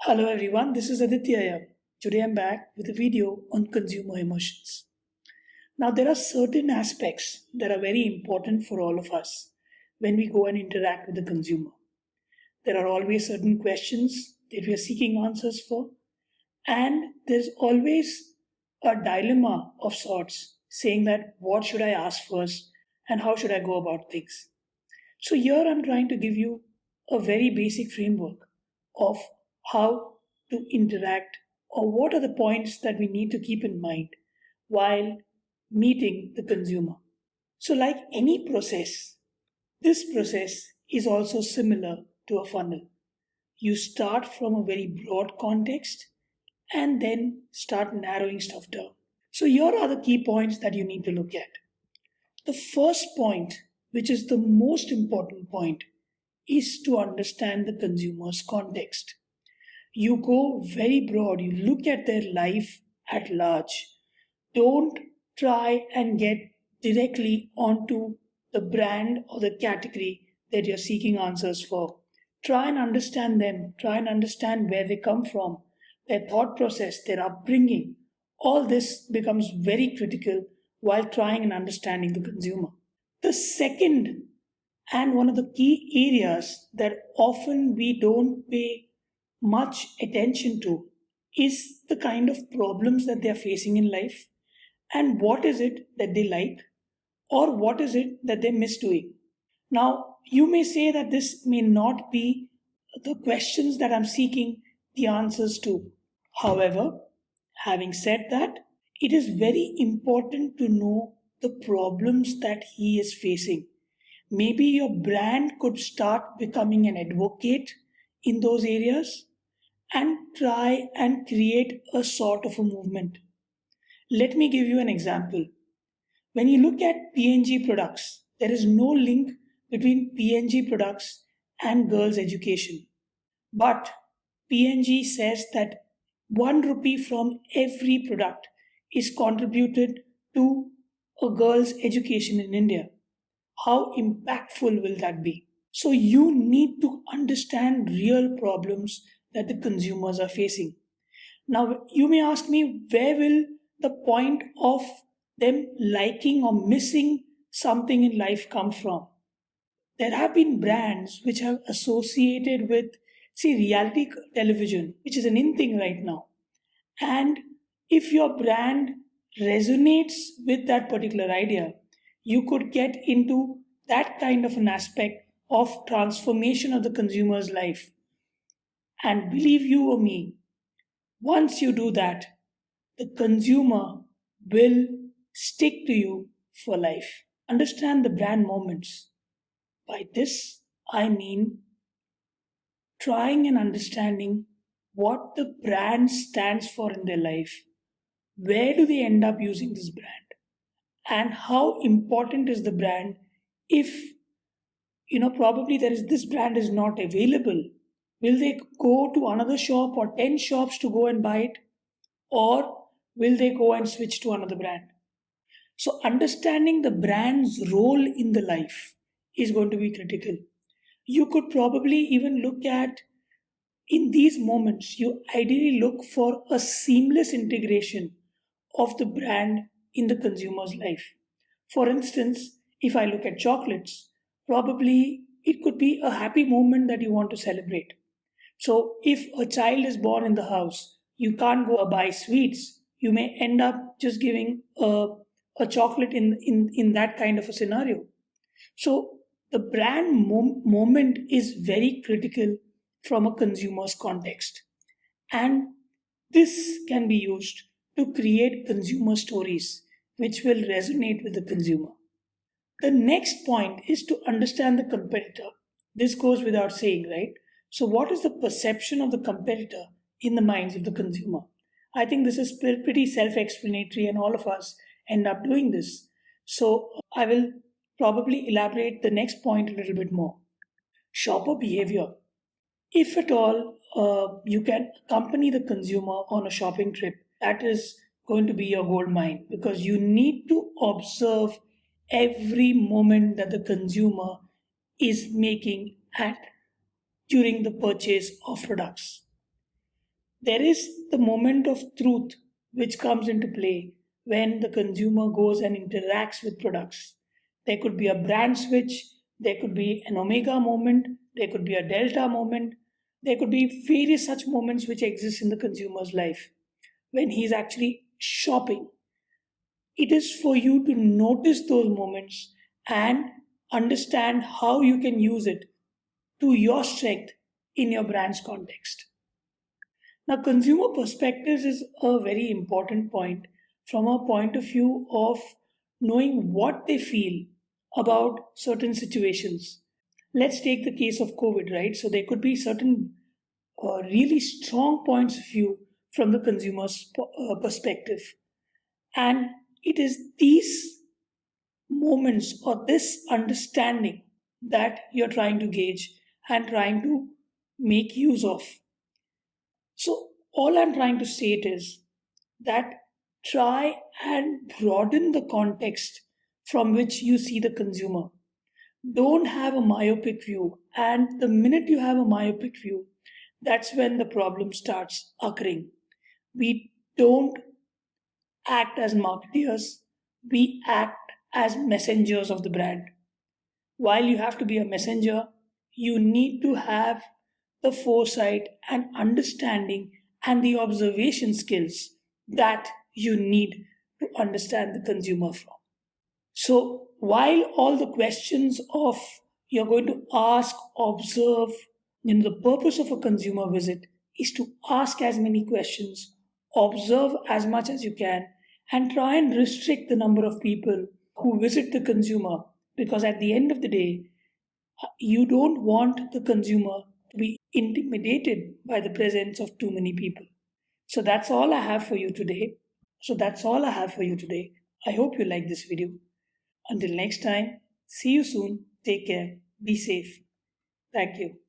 Hello everyone, this is Aditya here. Today I'm back with a video on consumer emotions. Now there are certain aspects that are very important for all of us when we go and interact with the consumer. There are always certain questions that we are seeking answers for, and there's always a dilemma of sorts saying that what should I ask first and how should I go about things. So, here I'm trying to give you a very basic framework of how to interact or what are the points that we need to keep in mind while meeting the consumer. So, like any process, this process is also similar to a funnel. You start from a very broad context and then start narrowing stuff down. So, here are the key points that you need to look at. The first point, which is the most important point, is to understand the consumer's context. You go very broad, you look at their life at large. Don't try and get directly onto the brand or the category that you're seeking answers for. Try and understand them, try and understand where they come from, their thought process, their upbringing. All this becomes very critical while trying and understanding the consumer. The second and one of the key areas that often we don't pay much attention to is the kind of problems that they are facing in life and what is it that they like or what is it that they miss doing. Now, you may say that this may not be the questions that I'm seeking the answers to. However, having said that, it is very important to know the problems that he is facing. Maybe your brand could start becoming an advocate in those areas and try and create a sort of a movement. Let me give you an example. When you look at PNG products, there is no link between PNG products and girls' education. But PNG says that 1 rupee from every product is contributed to a girl's education in India. How impactful will that be? So, you need to understand real problems that the consumers are facing. Now, you may ask me, where will the point of them liking or missing something in life come from? There have been brands which have associated with, see, reality television, which is an in thing right now. And if your brand resonates with that particular idea, you could get into that kind of an aspect of transformation of the consumer's life. And believe you or me, once you do that, the consumer will stick to you for life. Understand the brand moments. By this, I mean trying and understanding what the brand stands for in their life. Where do they end up using this brand? And how important is the brand if probably this brand is not available? Will they go to another shop or 10 shops to go and buy it? Or will they go and switch to another brand? So, understanding the brand's role in the life is going to be critical. You could probably even look at, in these moments, you ideally look for a seamless integration of the brand in the consumer's life. For instance, if I look at chocolates, probably it could be a happy moment that you want to celebrate. So, if a child is born in the house, you can't go buy sweets. You may end up just giving a chocolate in that kind of a scenario. So, the brand moment is very critical from a consumer's context. And this can be used to create consumer stories which will resonate with the consumer. The next point is to understand the competitor. This goes without saying, right? So, what is the perception of the competitor in the minds of the consumer? I think this is pretty self explanatory, and all of us end up doing this. So, I will probably elaborate the next point a little bit more. Shopper behavior. If at all you can accompany the consumer on a shopping trip, that is going to be your gold mine because you need to observe every moment that the consumer is making at during the purchase of products. There is the moment of truth which comes into play when the consumer goes and interacts with products. There could be a brand switch, there could be an omega moment, there could be a delta moment, there could be various such moments which exist in the consumer's life when he's actually shopping. It is for you to notice those moments and understand how you can use it to your strength in your brand's context. Now, consumer perspectives is a very important point from a point of view of knowing what they feel about certain situations. Let's take the case of COVID, right? So, there could be certain really strong points of view from the consumer's perspective. And it is these moments or this understanding that you're trying to gauge and trying to make use of. So, all I'm trying to say it is that try and broaden the context from which you see the consumer. Don't have a myopic view. And the minute you have a myopic view, that's when the problem starts occurring. We don't act as marketeers, we act as messengers of the brand. While you have to be a messenger, you need to have the foresight and understanding and the observation skills that you need to understand the consumer from. So, while all the questions of you're going to ask, observe, the purpose of a consumer visit is to ask as many questions, observe as much as you can, and try and restrict the number of people who visit the consumer because at the end of the day, you don't want the consumer to be intimidated by the presence of too many people. So that's all I have for you today. I hope you like this video. Until next time, see you soon. Take care. Be safe. Thank you.